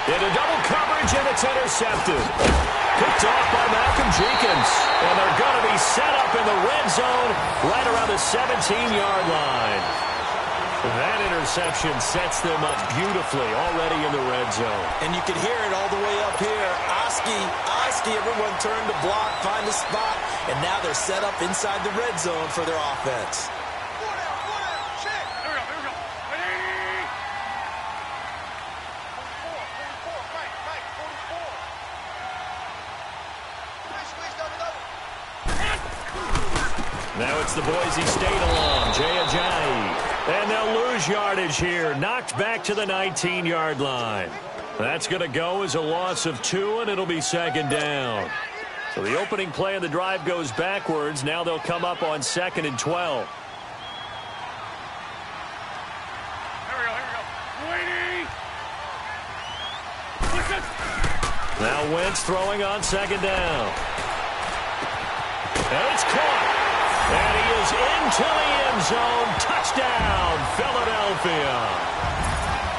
Into double coverage, and it's intercepted. Picked off by Malcolm Jenkins. And they're going to be set up in the red zone right around the 17-yard line. That interception sets them up beautifully already in the red zone. And you can hear it all the way up here. Oski, everyone turned to block, find a spot, and now they're set up inside the red zone for their offense. Now it's the Boise State alum, Jay Ajayi. And they'll lose yardage here. Knocked back to the 19-yard line. That's going to go as a loss of 2, and it'll be second down. So the opening play of the drive goes backwards. Now they'll come up on 2nd and 12. Now Wentz throwing on 2nd down. And it's caught. And he is into the end zone. Touchdown, Philadelphia.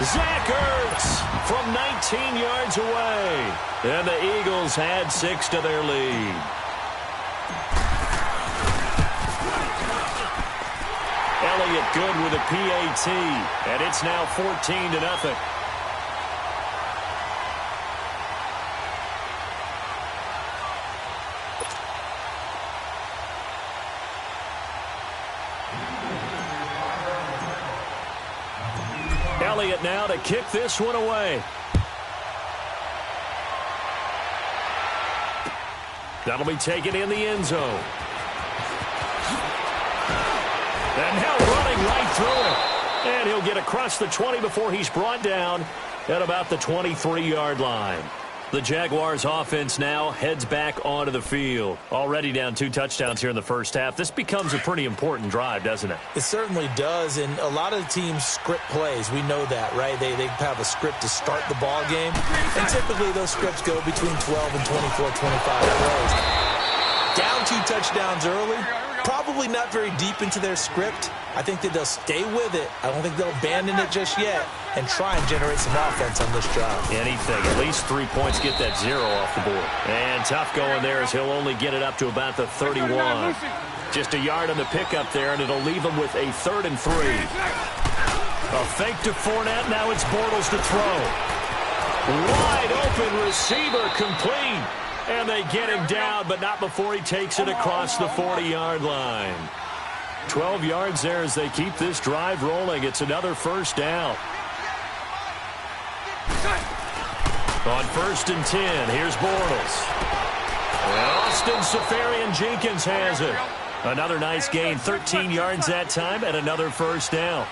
Zach Ertz from 19 yards away. And the Eagles add 6 to their lead. Elliott good with a PAT. And it's now 14-0. Elliott now to kick this one away. That'll be taken in the end zone. And now running right through it. And he'll get across the 20 before he's brought down at about the 23-yard line. The Jaguars offense now heads back onto the field. Already down 2 touchdowns here in the first half. This becomes a pretty important drive, doesn't it? It certainly does, and a lot of the teams script plays. We know that, right? They have a script to start the ball game, and typically those scripts go between 12 and 24, 25 plays. Down 2 touchdowns early, probably not very deep into their script. I think that they'll stay with it. I don't think they'll abandon it just yet and try and generate some offense on this drive. Anything. At least 3 points, get that 0 off the board. And tough going there as he'll only get it up to about the 31. Just a yard on the pickup there, and it'll leave him with a 3rd and 3. A fake to Fournette. Now it's Bortles to throw. Wide open receiver complete. And they get him down, but not before he takes it across the 40-yard line. 12 yards there as they keep this drive rolling. It's another first down. On 1st and 10, here's Bortles. Austin Seferian-Jenkins has it. Another nice gain, 13 yards that time, and another first down.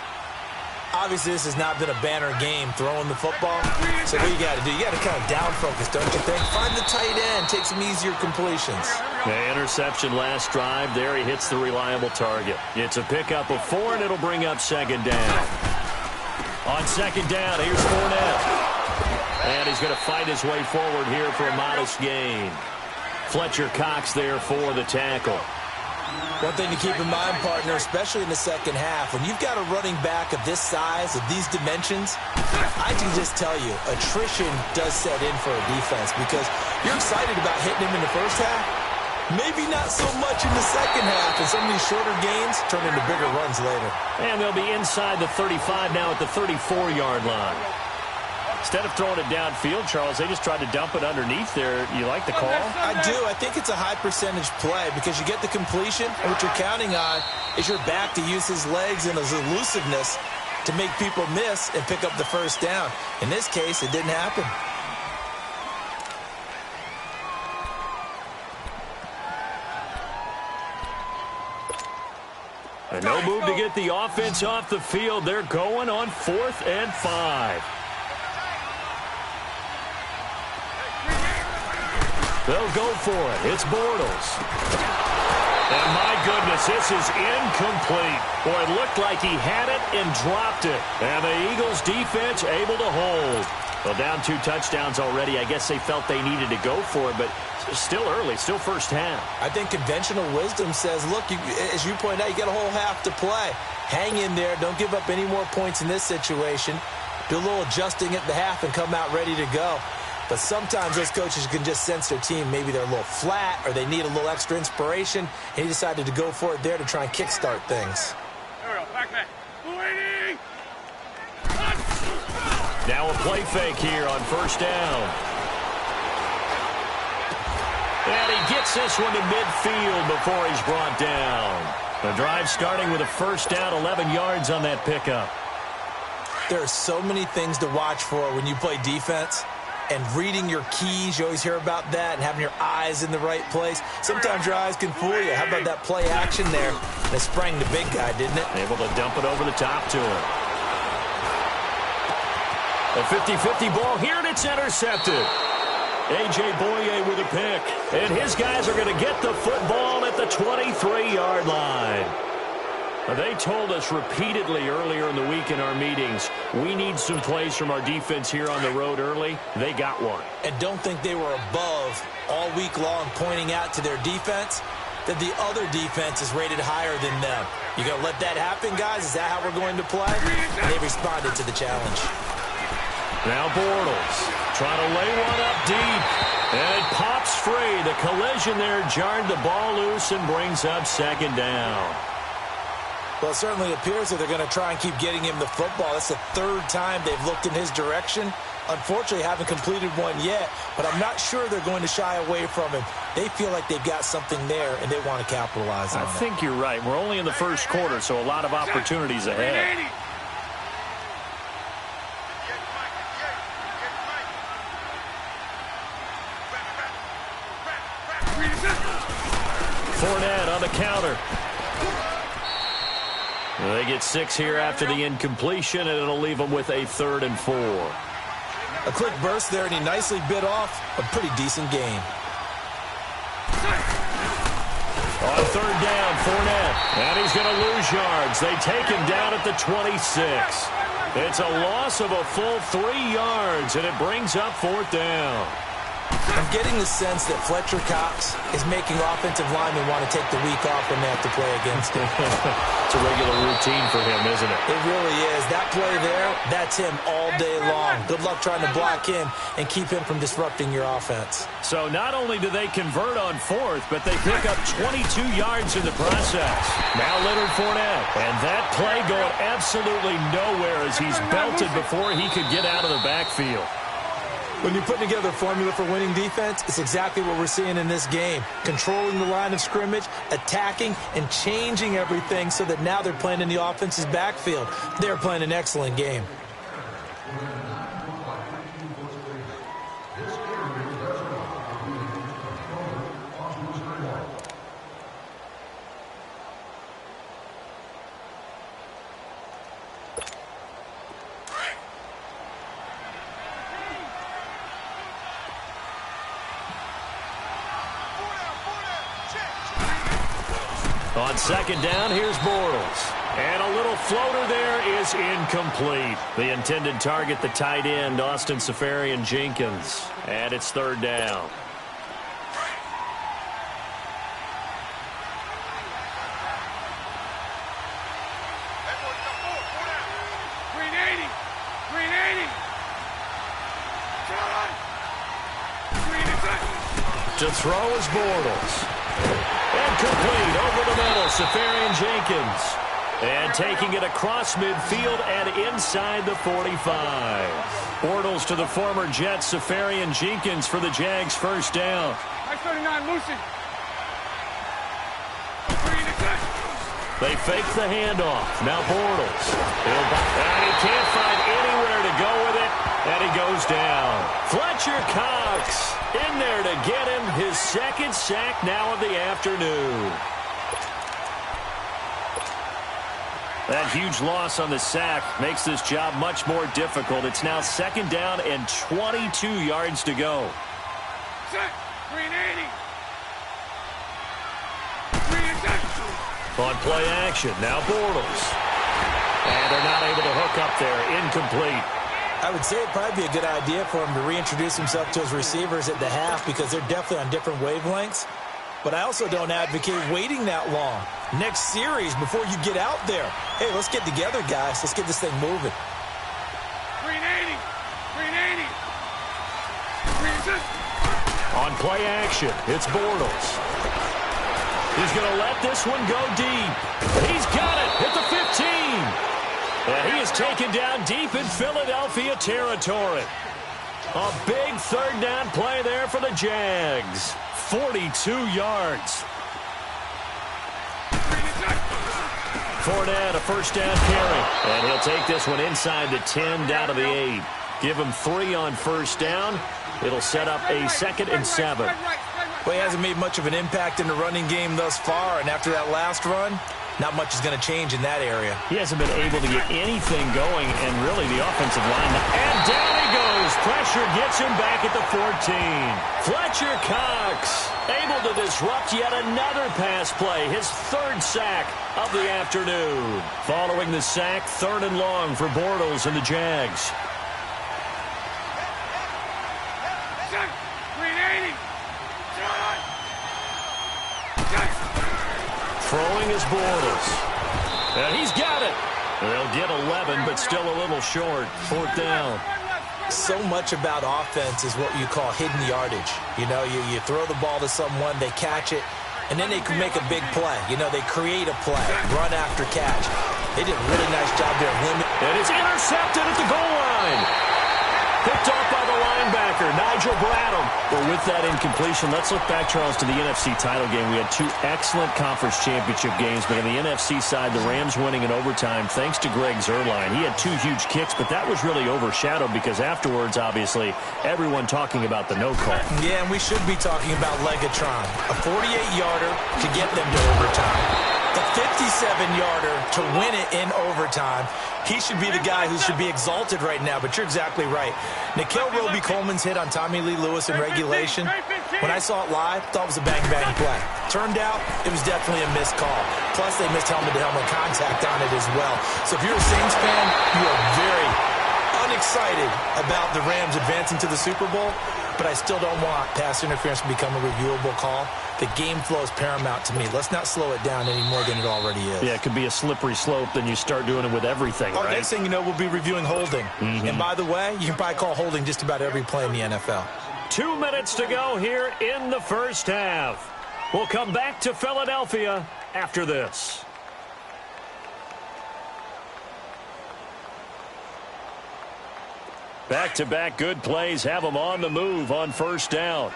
Obviously, this has not been a banner game throwing the football. So what you got to do, you got to kind of down focus, don't you think? Find the tight end, take some easier completions. The interception last drive. There he hits the reliable target. It's a pickup of 4, and it'll bring up 2nd down. On 2nd down, here's Fournette. And he's going to fight his way forward here for a modest gain. Fletcher Cox there for the tackle. One thing to keep in mind, partner, especially in the second half, when you've got a running back of this size, of these dimensions, I can just tell you, attrition does set in for a defense because you're excited about hitting him in the first half. Maybe not so much in the second half, and some of these shorter gains turn into bigger runs later. And they'll be inside the 35 now at the 34-yard line. Instead of throwing it downfield, Charles, they just tried to dump it underneath there. You like the call? I do. I think it's a high percentage play because you get the completion, and what you're counting on is your back to use his legs and his elusiveness to make people miss and pick up the first down. In this case, it didn't happen. And no move to get the offense off the field. They're going on 4th and 5. They'll go for it. It's Bortles. And my goodness, this is incomplete. Boy, it looked like he had it and dropped it. And the Eagles defense able to hold. Well, down 2 touchdowns already. I guess they felt they needed to go for it, but still early, still first half. I think conventional wisdom says, look, as you pointed out, you got a whole half to play. Hang in there. Don't give up any more points in this situation. do a little adjusting at the half and come out ready to go. But sometimes those coaches can just sense their team. Maybe they're a little flat or they need a little extra inspiration. And he decided to go for it there to try and kickstart things. Now a play fake here on first down. And he gets this one to midfield before he's brought down. The drive starting with a first down, 11 yards on that pickup. There are so many things to watch for when you play defense. And reading your keys, you always hear about that, and having your eyes in the right place. Sometimes your eyes can fool you. How about that play action there? They sprang the big guy, didn't it? Able to dump it over the top to him. A 50-50 ball here, and it's intercepted. A.J. Boye with a pick. And his guys are going to get the football at the 23-yard line. They told us repeatedly earlier in the week in our meetings, we need some plays from our defense here on the road early. They got one. And don't think they were above all week long pointing out to their defense that the other defense is rated higher than them. You going to let that happen, guys? Is that how we're going to play? And they responded to the challenge. Now Bortles trying to lay one up deep. And it pops free. The collision there jarred the ball loose and brings up second down. Well, it certainly appears that they're going to try and keep getting him the football. That's the third time they've looked in his direction. Unfortunately, haven't completed one yet, but I'm not sure they're going to shy away from him. They feel like they've got something there, and they want to capitalize on it. I think you're right. We're only in the first quarter, so a lot of opportunities ahead. Fournette on the counter. They get 6 here after the incompletion, and it'll leave them with a 3rd and 4. A quick burst there, and he nicely bit off a pretty decent gain. On 3rd down, Fournette, and he's going to lose yards. They take him down at the 26. It's a loss of a full 3 yards, and it brings up 4th down. I'm getting the sense that Fletcher Cox is making offensive linemen want to take the week off when they have to play against him. It's a regular routine for him, isn't it? It really is. That play there, that's him all day long. Good luck trying to block him and keep him from disrupting your offense. So not only do they convert on 4th, but they pick up 22 yards in the process. Now Leonard Fournette. And that play going absolutely nowhere as he's belted before he could get out of the backfield. When you're putting together a formula for winning defense, it's exactly what we're seeing in this game. Controlling the line of scrimmage, attacking, and changing everything so that now they're playing in the offense's backfield. They're playing an excellent game. On 2nd down, here's Bortles. And a little floater there is incomplete. The intended target, the tight end, Austin Seferian-Jenkins. And it's 3rd down. To throw is Bortles. And complete over the middle, Seferian-Jenkins. And taking it across midfield and inside the 45. Bortles to the former Jet, Seferian-Jenkins for the Jags' first down. 39, Lucy. They fake the handoff. Now Bortles. And he can't find anywhere to go with it. And he goes down. Fletcher Cox in there to get him his 2nd sack now of the afternoon. That huge loss on the sack makes this job much more difficult. It's now 2nd down and 22 yards to go. Set. 380. On play action, now Bortles. And they're not able to hook up there. Incomplete. I would say it'd probably be a good idea for him to reintroduce himself to his receivers at the half because they're definitely on different wavelengths. But I also don't advocate waiting that long. Next series, before you get out there, hey, let's get together, guys. Let's get this thing moving. 380. Play action. It's Bortles. He's going to let this one go deep. He's got it at the 15. And he is taken down deep in Philadelphia territory. A big third down play there for the Jags. 42 yards. Fournette, a first down carry. And he'll take this one inside the 10, down to the 8. Give him 3 on first down. It'll set up a 2nd and 7. Well, he hasn't made much of an impact in the running game thus far, and after that last run, not much is going to change in that area. He hasn't been able to get anything going, and really the offensive line. And down he goes. Pressure gets him back at the 14. Fletcher Cox able to disrupt yet another pass play. His 3rd sack of the afternoon. Following the sack, 3rd and long for Bortles and the Jags. 380. Throwing is Bortles. And he's got it. They'll get 11, but still a little short. 4th down. So much about offense is what you call hidden yardage. You know, you throw the ball to someone, they catch it, and then they can make a big play. You know, they create a play, run after catch. They did a really nice job there. And it's intercepted at the goal line. Picked off by the linebacker, Nigel Bradham. Well, with that incompletion, let's look back, Charles, to the NFC title game. We had 2 excellent conference championship games, but on the NFC side, the Rams winning in overtime thanks to Greg Zuerlein. He had 2 huge kicks, but that was really overshadowed because afterwards, obviously, everyone talking about the no call. Yeah, and we should be talking about Legatron. A 48-yarder to get them to overtime. The 57-yarder to win it in overtime. He should be the guy who should be exalted right now, but you're exactly right. Nikhil Roby-Coleman's hit on Tommy Lee Lewis in regulation, when I saw it live, thought it was a bang-bang play. Turned out, it was definitely a missed call. Plus, they missed helmet-to-helmet contact on it as well. So if you're a Saints fan, you are very unexcited about the Rams advancing to the Super Bowl, but I still don't want pass interference to become a reviewable call. The game flow is paramount to me. Let's not slow it down any more than it already is. Yeah, it could be a slippery slope, then you start doing it with everything, right? Next thing you know, we'll be reviewing holding. And by the way, you can probably call holding just about every play in the NFL. 2 minutes to go here in the first half. We'll come back to Philadelphia after this. Back-to-back good plays have them on the move on first down.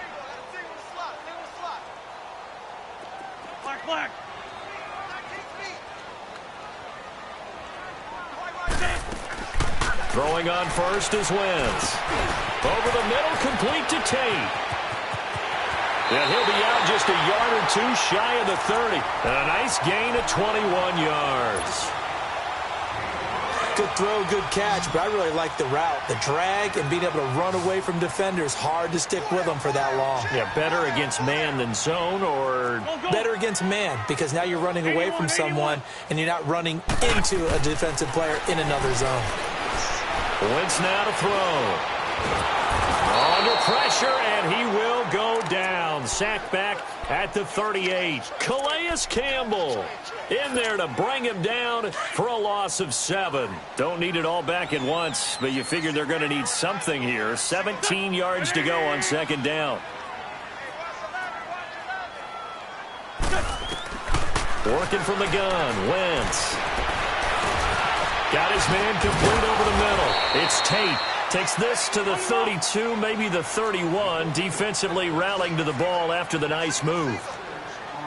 Black. Throwing on first is Wentz. Over the middle, complete to Tate. And he'll be out just a yard or 2 shy of the 30. And a nice gain of 21 yards. Good throw, good catch, but I really like the route. The drag and being able to run away from defenders, hard to stick with them for that long. Yeah, better against man than zone, or better against man, because now you're running away from someone and you're not running into a defensive player in another zone. Wentz now to throw. Under pressure, and he will go down. Sacked back at the 38. Calais Campbell in there to bring him down for a loss of 7. Don't need it all back at once, but you figure they're going to need something here. 17 yards to go on 2nd down. Working from the gun, Wentz. Got his man complete over the middle. It's Tate. Takes this to the 32, maybe the 31. Defensively rallying to the ball after the nice move.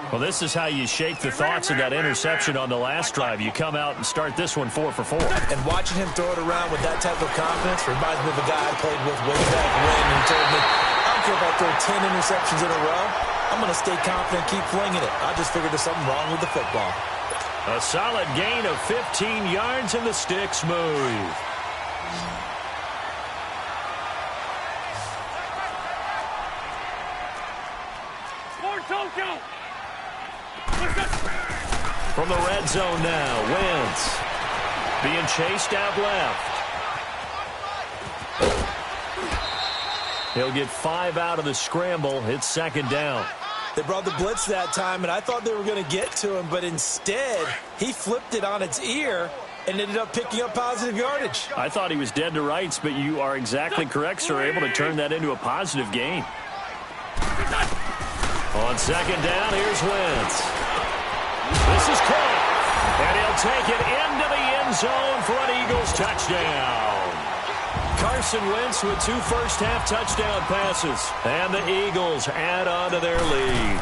Well, this is how you shake the thoughts of that interception on the last drive. You come out and start this one 4 for 4. And watching him throw it around with that type of confidence reminds me of a guy I played with way back when. He told me, I don't care if I throw 10 interceptions in a row. I'm going to stay confident, keep flinging it. I just figured there's something wrong with the football. A solid gain of 15 yards in the sticks move. From the red zone now, Wentz being chased out left. He'll get 5 out of the scramble. It's 2nd down. They brought the blitz that time, and I thought they were going to get to him, but instead, he flipped it on its ear and ended up picking up positive yardage. I thought he was dead to rights, but you are exactly correct, sir. Able to turn that into a positive gain. On second down, here's Wentz. This is caught. And he'll take it into the end zone for an Eagles touchdown. Carson Wentz with 2 first-half touchdown passes. And the Eagles add on to their lead.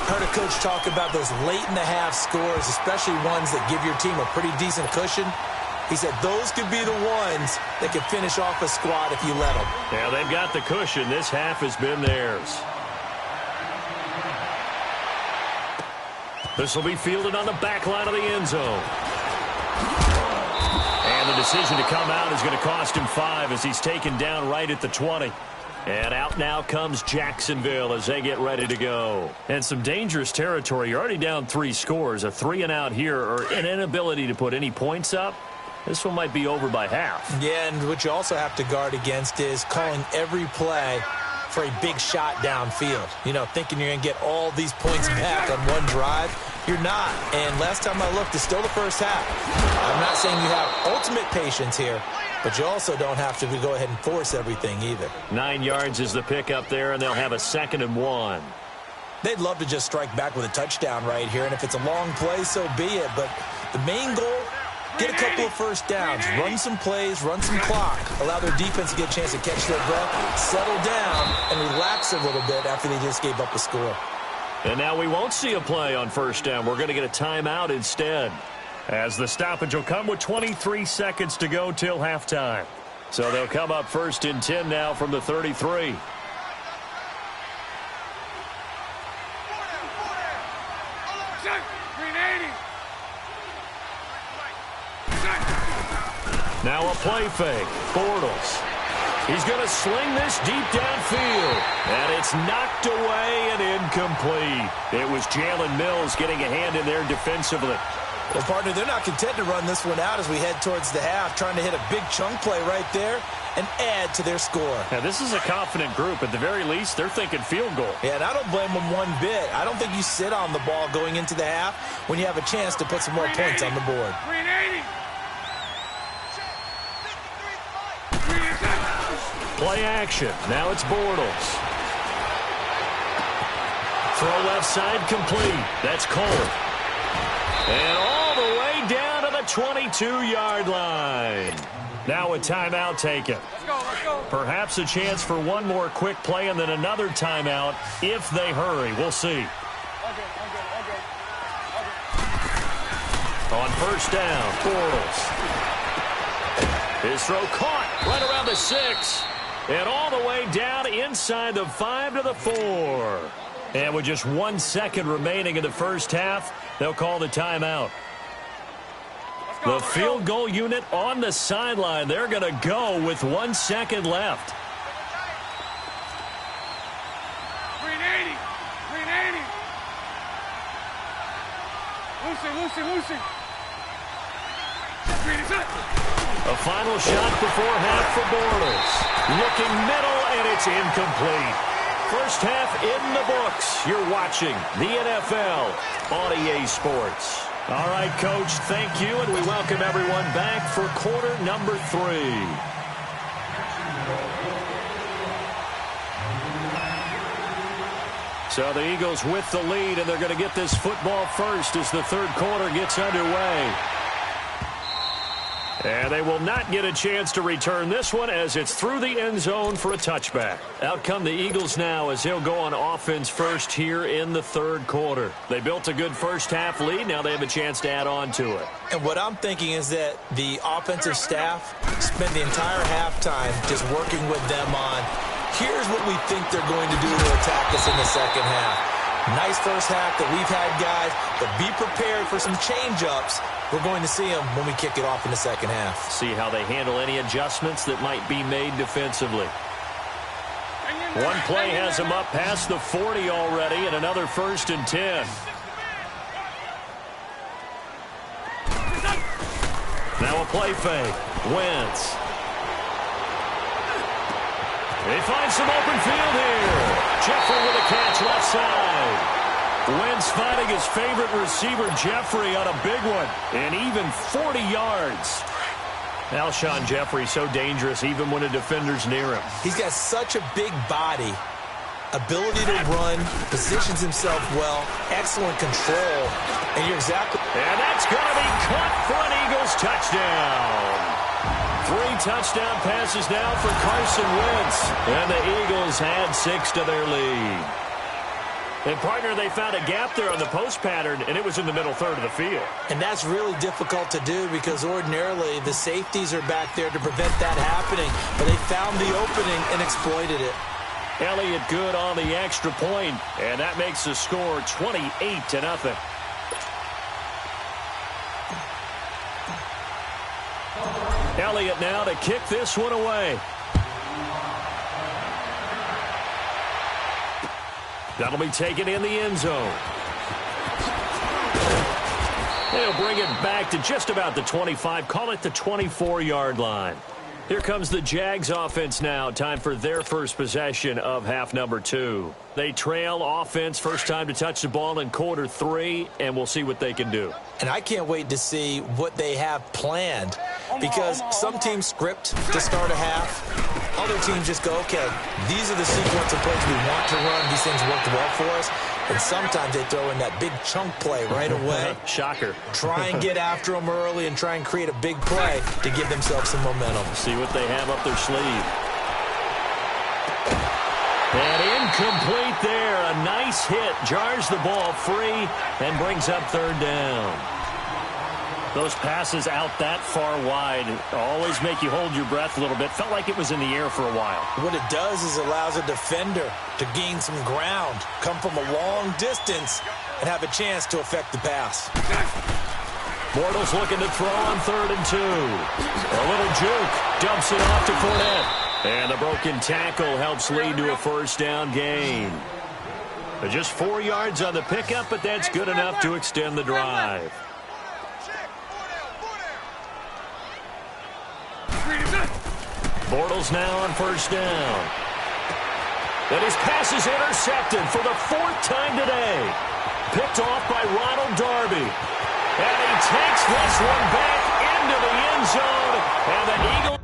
Heard a coach talk about those late-in-the-half scores, especially ones that give your team a pretty decent cushion. He said those could be the ones that could finish off a squad if you let them. Yeah, they've got the cushion. This half has been theirs. This will be fielded on the back line of the end zone. And the decision to come out is going to cost him 5 as he's taken down right at the 20. And out now comes Jacksonville as they get ready to go. And some dangerous territory. You're already down 3 scores. A 3-and-out here or an inability to put any points up. This one might be over by half. Yeah, and what you also have to guard against is calling every play for a big shot downfield. You know, thinking you're going to get all these points back on one drive. You're not. And last time I looked, it's still the first half. I'm not saying you have ultimate patience here, but you also don't have to go ahead and force everything either. 9 yards is the pickup there, and they'll have a 2nd and 1. They'd love to just strike back with a touchdown right here, and if it's a long play, so be it. But the main goal, get a couple of first downs, run some plays, run some clock, allow their defense to get a chance to catch their breath, settle down, and relax a little bit after they just gave up a score. And now we won't see a play on first down. We're going to get a timeout instead, as the stoppage will come with 23 seconds to go till halftime. So they'll come up 1st and 10 now from the 33. Now a play fake. Bortles. He's going to sling this deep downfield. And it's knocked away and incomplete. It was Jalen Mills getting a hand in there defensively. Well, partner, they're not content to run this one out as we head towards the half, trying to hit a big chunk play right there and add to their score. Now, this is a confident group. At the very least, they're thinking field goal. Yeah, and I don't blame them one bit. I don't think you sit on the ball going into the half when you have a chance to put some more points on the board. 380. Play action. Now it's Bortles. Throw left side complete. That's Cole. And all the way down to the 22-yard line. Now a timeout taken. Let's go. Perhaps a chance for one more quick play and then another timeout if they hurry. We'll see. Okay. On first down, Bortles. His throw caught right around the 6. And all the way down inside the 5 to the 4. And with just 1 second remaining in the first half, they'll call the timeout. The field goal unit on the sideline. They're going to go with 1 second left. 380. Lucy. A final shot before half for Bortles. Looking middle, and it's incomplete. First half in the books. You're watching the NFL on EA Sports. All right, Coach, thank you, and we welcome everyone back for quarter number 3. So the Eagles with the lead, and they're going to get this football first as the third quarter gets underway. And they will not get a chance to return this one as it's through the end zone for a touchback. Out come the Eagles now as they'll go on offense first here in the third quarter. They built a good first half lead. Now they have a chance to add on to it. And what I'm thinking is that the offensive staff spent the entire halftime just working with them on, here's what we think they're going to do to attack us in the second half. Nice first half that we've had, guys, but be prepared for some change-ups. We're going to see them when we kick it off in the second half. See how they handle any adjustments that might be made defensively. One play has them up past the 40 already, and another 1st and 10. Now a play fake. Wentz. They find some open field here. Jeffrey with a catch left side. Wentz finding his favorite receiver, Jeffrey, on a big one. And even 40 yards. Alshon Jeffrey so dangerous even when a defender's near him. He's got such a big body Ability to run, positions himself well, excellent control, and you're exactly... And that's going to be caught for an Eagles touchdown. 3 touchdown passes now for Carson Wentz, and the Eagles add 6 to their lead. And, partner, they found a gap there on the post pattern, and it was in the middle third of the field. And that's really difficult to do because ordinarily the safeties are back there to prevent that happening. But they found the opening and exploited it. Elliott good on the extra point, and that makes the score 28-0. Elliott now to kick this one away. That'll be taken in the end zone. They'll bring it back to just about the 25, call it the 24-yard line. Here comes the Jags offense now. Time for their first possession of half number 2. They trail offense, first time to touch the ball in quarter 3, and we'll see what they can do. And I can't wait to see what they have planned because some teams script to start a half. Other teams just go, okay, these are the sequence of plays we want to run. These things worked well for us. And sometimes they throw in that big chunk play right away. Shocker. Try and get after them early and try and create a big play to give themselves some momentum. See what they have up their sleeve. And incomplete there. A nice hit. Jars the ball free and brings up third down. Those passes out that far wide always make you hold your breath a little bit. Felt like it was in the air for a while. What it does is allows a defender to gain some ground, come from a long distance, and have a chance to affect the pass. Bortles looking to throw on 3rd and 2. A little juke. Dumps it off to Fournette. And the broken tackle helps lead to a first down gain. Just 4 yards on the pickup, but that's good enough to extend the drive. Bortles now on first down. And his pass is intercepted for the 4th time today. Picked off by Ronald Darby. And he takes this one back into the end zone. And the Eagles